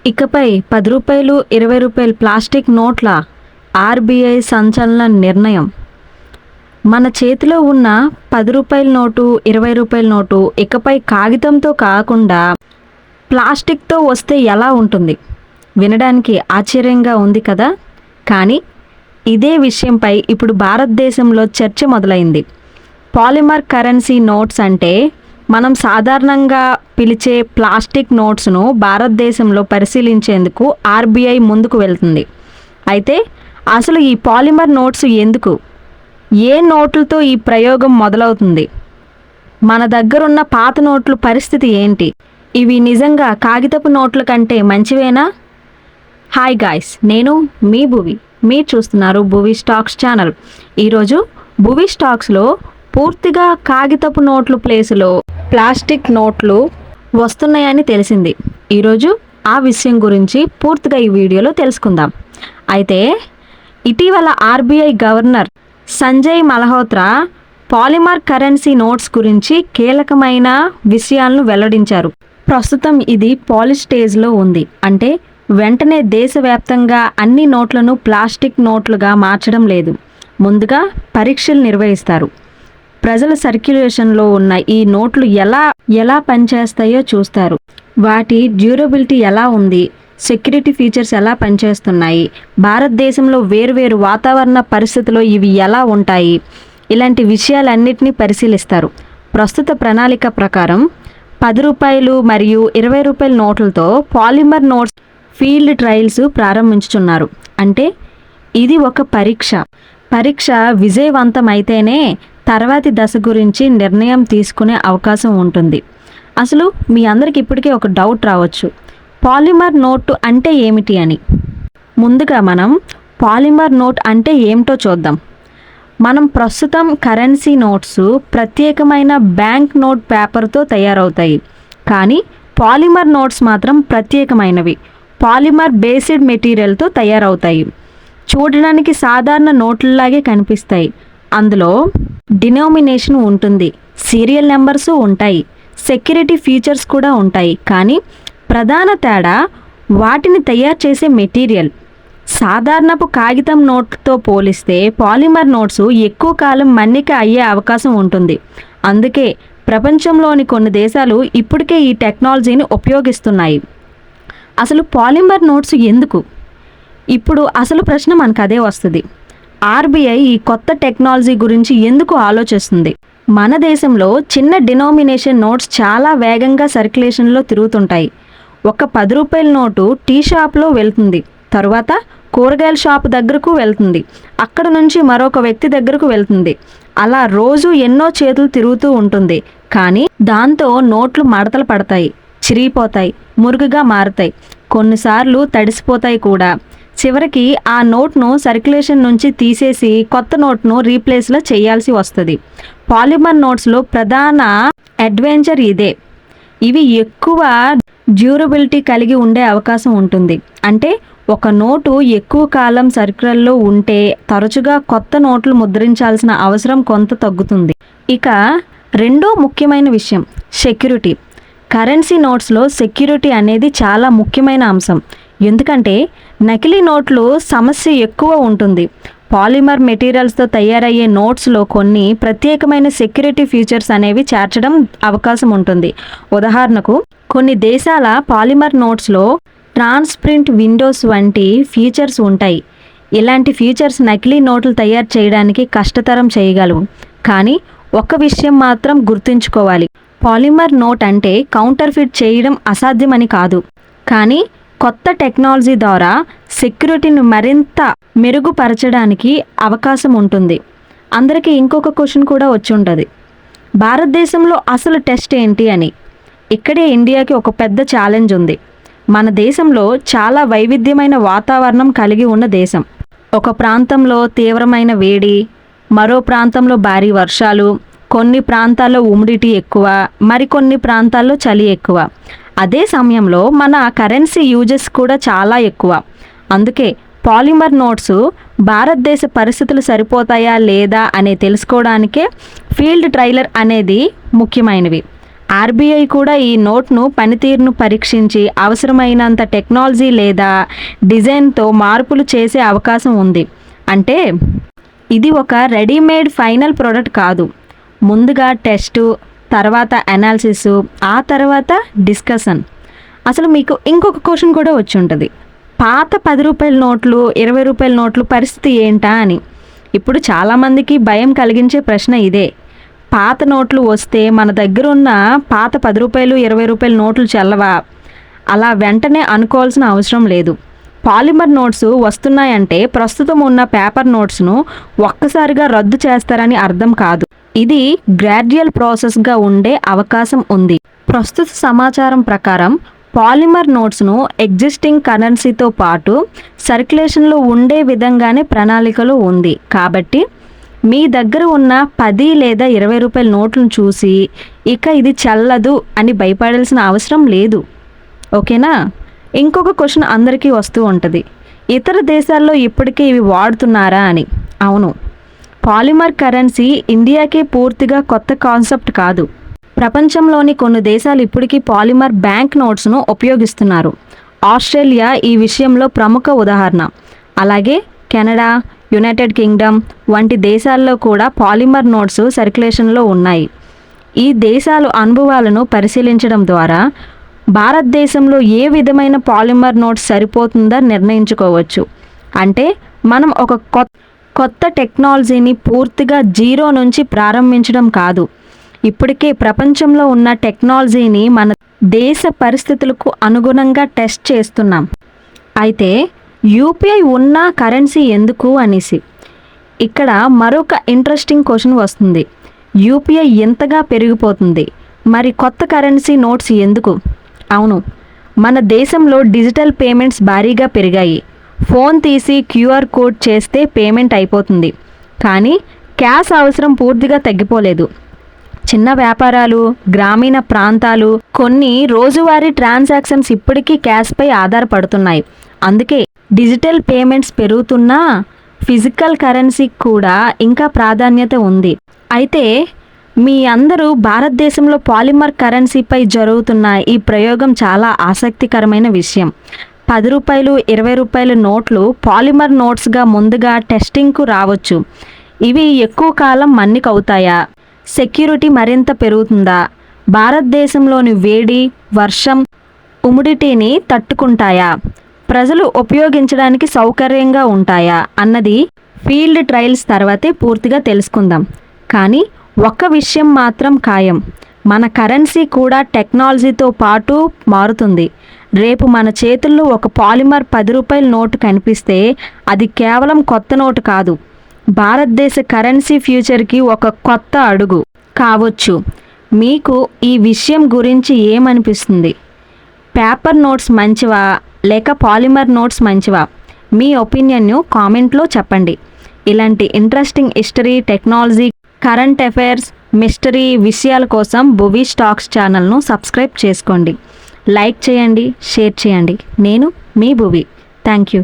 ఇకపై రూ. 10, రూ. 20 ప్లాస్టిక్ నోట్ల ఆర్బీఐ సంచలన నిర్ణయం. మన చేతిలో ఉన్న రూ. 10 నోటు, రూ. 20 నోటు ఇకపై కాగితంతో కాకుండా ప్లాస్టిక్తో వస్తే ఎలా ఉంటుంది? వినడానికి ఆశ్చర్యంగా ఉంది కదా. కానీ ఇదే విషయంపై ఇప్పుడు భారతదేశంలో చర్చ మొదలైంది. పాలిమర్ కరెన్సీ నోట్స్ అంటే మనం సాధారణంగా పిలిచే ప్లాస్టిక్ నోట్స్ను భారతదేశంలో పరిశీలించేందుకు ఆర్బీఐ ముందుకు వెళ్తుంది. అయితే అసలు ఈ పాలిమర్ నోట్స్ ఎందుకు? ఏ నోట్లతో ఈ ప్రయోగం మొదలవుతుంది? మన దగ్గరున్న పాత నోట్ల పరిస్థితి ఏంటి? ఇవి నిజంగా కాగితపు నోట్ల కంటే మంచివేనా? హాయ్ గాయ్స్, నేను మీ భువి. మీరు చూస్తున్నారు భువి స్టాక్స్ ఛానల్. ఈరోజు భువి స్టాక్స్లో పూర్తిగా కాగితపు నోట్ల ప్లేస్లో ప్లాస్టిక్ నోట్లు వస్తున్నాయని తెలిసింది. ఈరోజు ఆ విషయం గురించి పూర్తిగా ఈ వీడియోలో తెలుసుకుందాం. అయితే ఇటీవల RBI governor Sanjay Malhotra polymer currency notes గురించి కీలకమైన విషయాలను వెల్లడించారు. ప్రస్తుతం ఇది పాలిష్ స్టేజ్లో ఉంది. అంటే వెంటనే దేశవ్యాప్తంగా అన్ని నోట్లను ప్లాస్టిక్ నోట్లుగా మార్చడం లేదు. ముందుగా పరీక్షలు నిర్వహిస్తారు. ప్రజల సర్క్యులేషన్లో ఉన్న ఈ నోట్లు ఎలా పనిచేస్తాయో చూస్తారు. వాటి డ్యూరబిలిటీ ఎలా ఉంది, సెక్యూరిటీ ఫీచర్స్ ఎలా పనిచేస్తున్నాయి, భారతదేశంలో వేరువేరు వాతావరణ పరిస్థితుల్లో ఇవి ఎలా ఉంటాయి, ఇలాంటి విషయాలన్నింటినీ పరిశీలిస్తారు. ప్రస్తుత ప్రణాళిక ప్రకారం రూ. 10 మరియు రూ. 20 నోట్లతో పాలిమర్ నోట్స్ ఫీల్డ్ ట్రయల్స్ ప్రారంభించుచున్నారు. అంటే ఇది ఒక పరీక్ష విజయవంతమైతేనే తర్వాతి దశ గురించి నిర్ణయం తీసుకునే అవకాశం ఉంటుంది. అసలు మీ అందరికి ఇప్పటికే ఒక డౌట్ రావచ్చు, పాలిమర్ నోట్ అంటే ఏమిటి అని. ముందుగా మనం పాలిమర్ నోట్ అంటే ఏమిటో చూద్దాం. మనం ప్రస్తుతం కరెన్సీ నోట్స్ ప్రత్యేకమైన బ్యాంక్ నోట్ పేపర్తో తయారవుతాయి. కానీ పాలిమర్ నోట్స్ మాత్రం ప్రత్యేకమైనవి. పాలిమర్ బేస్డ్ మెటీరియల్తో తయారవుతాయి. చూడడానికి సాధారణ నోట్లలాగే కనిపిస్తాయి. అందులో డినోమినేషన్ ఉంటుంది, సీరియల్ నెంబర్స్ ఉంటాయి, సెక్యూరిటీ ఫీచర్స్ కూడా ఉంటాయి. కానీ ప్రధాన తేడా వాటిని తయారు చేసే మెటీరియల్. సాధారణపు కాగితం నోట్తో పోలిస్తే పాలిమర్ నోట్స్ ఎక్కువ కాలం మన్నిక అయ్యే అవకాశం ఉంటుంది. అందుకే ప్రపంచంలోని కొన్ని దేశాలు ఇప్పటికే ఈ టెక్నాలజీని ఉపయోగిస్తున్నాయి. అసలు పాలిమర్ నోట్స్ ఎందుకు? ఇప్పుడు అసలు ప్రశ్న మనకు అదే వస్తుంది. ఆర్బీఐ ఈ కొత్త టెక్నాలజీ గురించి ఎందుకు ఆలోచిస్తుంది? మన దేశంలో చిన్న డినోమినేషన్ నోట్స్ చాలా వేగంగా సర్క్యులేషన్లో తిరుగుతుంటాయి. ఒక రూ. 10 నోటు టీ షాప్లో వెళ్తుంది, తరువాత కూరగాయల షాప్ దగ్గరకు వెళ్తుంది, అక్కడ నుంచి మరొక వ్యక్తి దగ్గరకు వెళ్తుంది. అలా రోజు ఎన్నో చేతులు తిరుగుతూ ఉంటుంది. కానీ దాంతో నోట్లు మడతలు పడతాయి, చిరిగిపోతాయి, మురుగుగా మారుతాయి, కొన్నిసార్లు తడిసిపోతాయి కూడా. చివరికి ఆ నోట్ను సర్క్యులేషన్ నుంచి తీసేసి కొత్త నోట్ను రీప్లేస్లో చేయాల్సి వస్తుంది. పాలిమర్ నోట్స్లో ప్రధాన అడ్వెంచర్ ఇదే. ఇవి ఎక్కువ డ్యూరబిలిటీ కలిగి ఉండే అవకాశం ఉంటుంది. అంటే ఒక నోటు ఎక్కువ కాలం సర్క్యులర్లో ఉంటే తరచుగా కొత్త నోట్లు ముద్రించాల్సిన అవసరం కొంత తగ్గుతుంది. ఇక రెండో ముఖ్యమైన విషయం సెక్యూరిటీ. కరెన్సీ నోట్స్లో సెక్యూరిటీ అనేది చాలా ముఖ్యమైన అంశం. ఎందుకంటే నకిలీ నోట్లు సమస్య ఎక్కువ ఉంటుంది. పాలిమర్ మెటీరియల్స్తో తయారయ్యే నోట్స్లో కొన్ని ప్రత్యేకమైన సెక్యూరిటీ ఫీచర్స్ అనేవి చేర్చడం అవకాశం ఉంటుంది. ఉదాహరణకు కొన్ని దేశాల పాలిమర్ నోట్స్లో ట్రాన్స్పరెంట్ విండోస్ వంటి ఫీచర్స్ ఉంటాయి. ఇలాంటి ఫీచర్స్ నకిలీ నోట్లు తయారు చేయడానికి కష్టతరం చేయగలవు. కానీ ఒక విషయం మాత్రం గుర్తుంచుకోవాలి, పాలిమర్ నోట్ అంటే కౌంటర్ఫిట్ చేయడం అసాధ్యమని కాదు. కానీ కొత్త టెక్నాలజీ ద్వారా సెక్యూరిటీని మరింత మెరుగుపరచడానికి అవకాశం ఉంటుంది. అందరికీ ఇంకొక క్వశ్చన్ కూడా వచ్చి ఉంటుంది, భారతదేశంలో అసలు టెస్ట్ ఏంటి అని. ఇక్కడే ఇండియాకి ఒక పెద్ద ఛాలెంజ్ ఉంది. మన దేశంలో చాలా వైవిధ్యమైన వాతావరణం కలిగి ఉన్న దేశం. ఒక ప్రాంతంలో తీవ్రమైన వేడి, మరో ప్రాంతంలో భారీ వర్షాలు, కొన్ని ప్రాంతాల్లో హ్యూమిడిటీ ఎక్కువ, మరికొన్ని ప్రాంతాల్లో చలి ఎక్కువ. అదే సమయంలో మన కరెన్సీ యూజెస్ కూడా చాలా ఎక్కువ. అందుకే పాలిమర్ నోట్స్ భారతదేశ పరిస్థితులు సరిపోతాయా లేదా అని తెలుసుకోవడానికే ఫీల్డ్ ట్రయలర్ అనేది ముఖ్యమైనవి. ఆర్బీఐ కూడా ఈ నోట్ను పనితీరును పరీక్షించి అవసరమైనంత టెక్నాలజీ లేదా డిజైన్తో మార్పులు చేసే అవకాశం ఉంది. అంటే ఇది ఒక రెడీమేడ్ ఫైనల్ ప్రోడక్ట్ కాదు. ముందుగా టెస్టు, తర్వాత అనాలిసిస్, ఆ తర్వాత డిస్కషన్. అసలు మీకు ఇంకొక క్వశ్చన్ కూడా వచ్చి ఉంటుంది, పాత 10 రూపాయల నోట్లు 20 రూపాయల నోట్లు పరిస్థితి ఏంటా అని. ఇప్పుడు చాలామందికి భయం కలిగించే ప్రశ్న ఇదే. పాత నోట్లు వస్తే మన దగ్గర ఉన్న పాత 10 రూపాయలు 20 రూపాయల నోట్లు చెల్లవా? అలా వెంటనే అనుకోవాల్సిన అవసరం లేదు. పాలిమర్ నోట్స్ వస్తున్నాయంటే ప్రస్తుతం ఉన్న పేపర్ నోట్స్ను ఒక్కసారిగా రద్దు చేస్తారని అర్థం కాదు. ఇది గ్రాడ్యువల్ ప్రాసెస్గా ఉండే అవకాశం ఉంది. ప్రస్తుత సమాచారం ప్రకారం పాలిమర్ నోట్స్ను ఎగ్జిస్టింగ్ కరెన్సీతో పాటు సర్క్యులేషన్లో ఉండే విధంగానే ప్రణాళికలో ఉంది. కాబట్టి మీ దగ్గర ఉన్న 10 లేదా 20 రూపాయల నోట్లను చూసి ఇక ఇది చెల్లదు అని భయపడాల్సిన అవసరం లేదు. ఓకేనా? ఇంకొక క్వశ్చన్ అందరికీ వస్తూ ఉంటుంది, ఇతర దేశాల్లో ఇప్పటికే ఇవి వాడుతున్నారా అని. అవును, పాలిమర్ కరెన్సీ ఇండియాకే పూర్తిగా కొత్త కాన్సెప్ట్ కాదు. ప్రపంచంలోని కొన్ని దేశాలు ఇప్పటికీ పాలిమర్ బ్యాంక్ నోట్స్ను ఉపయోగిస్తున్నారు. ఆస్ట్రేలియా ఈ విషయంలో ప్రముఖ ఉదాహరణ. అలాగే కెనడా, యునైటెడ్ కింగ్డమ్ వంటి దేశాల్లో కూడా పాలిమర్ నోట్స్ సర్క్యులేషన్లో ఉన్నాయి. ఈ దేశాలు అనుభవాలను పరిశీలించడం ద్వారా భారతదేశంలో ఏ విధమైన పాలిమర్ నోట్స్ సరిపోతుందో నిర్ణయించుకోవచ్చు. అంటే మనం ఒక కొత్త టెక్నాలజీని పూర్తిగా జీరో నుంచి ప్రారంభించడం కాదు, ఇప్పటికే ప్రపంచంలో ఉన్న టెక్నాలజీని మన దేశ పరిస్థితులకు అనుగుణంగా టెస్ట్ చేస్తున్నాం. అయితే యూపీఐ ఉన్న కరెన్సీ ఎందుకు అనేసి ఇక్కడ మరొక ఇంట్రెస్టింగ్ క్వశ్చన్ వస్తుంది. యూపీఐ ఎంతగా పెరిగిపోతుంది, మరి కొత్త కరెన్సీ నోట్స్ ఎందుకు? అవును, మన దేశంలో డిజిటల్ పేమెంట్స్ భారీగా పెరిగాయి. ఫోన్ తీసి క్యూఆర్ కోడ్ చేస్తే పేమెంట్ అయిపోతుంది. కానీ క్యాష్ అవసరం పూర్తిగా తగ్గిపోలేదు. చిన్న వ్యాపారాలు, గ్రామీణ ప్రాంతాలు, కొన్ని రోజువారీ ట్రాన్సాక్షన్స్ ఇప్పటికీ క్యాష్పై ఆధారపడుతున్నాయి. అందుకే డిజిటల్ పేమెంట్స్ పెరుగుతున్నా ఫిజికల్ కరెన్సీకి కూడా ఇంకా ప్రాధాన్యత ఉంది. అయితే మీ అందరూ భారతదేశంలో పాలిమర్ కరెన్సీపై జరుగుతున్న ఈ ప్రయోగం చాలా ఆసక్తికరమైన విషయం. 10 రూపాయలు 20 రూపాయల నోట్లు పాలిమర్ నోట్స్గా ముందుగా టెస్టింగ్కు రావచ్చు. ఇవి ఎక్కువ కాలం మన్నిక అవుతాయా? సెక్యూరిటీ మరింత పెరుగుతుందా? భారతదేశంలోని వేడి, వర్షం, హ్యూమిడిటీని తట్టుకుంటాయా? ప్రజలు ఉపయోగించడానికి సౌకర్యంగా ఉంటాయా అన్నది ఫీల్డ్ ట్రయల్స్ తర్వాతే పూర్తిగా తెలుసుకుందాం. కానీ ఒక్క విషయం మాత్రం ఖాయం, మన కరెన్సీ కూడా టెక్నాలజీతో పాటు మారుతుంది. రేపు మన చేతుల్లో ఒక పాలిమర్ 10 రూపాయల నోటు కనిపిస్తే అది కేవలం కొత్త నోటు కాదు, భారతదేశ కరెన్సీ ఫ్యూచర్కి ఒక కొత్త అడుగు కావచ్చు. మీకు ఈ విషయం గురించి ఏమనిపిస్తుంది? పేపర్ నోట్స్ మంచివా లేక పాలిమర్ నోట్స్ మంచివా? మీ ఒపీనియన్ను కామెంట్లో చెప్పండి. ఇలాంటి interesting history, technology, current affairs, mystery విషయాల కోసం భువి స్టాక్స్ ఛానల్ను సబ్స్క్రైబ్ చేసుకోండి. లైక్ చేయండి, షేర్ చేయండి. నేను మీ భువి. Thank you.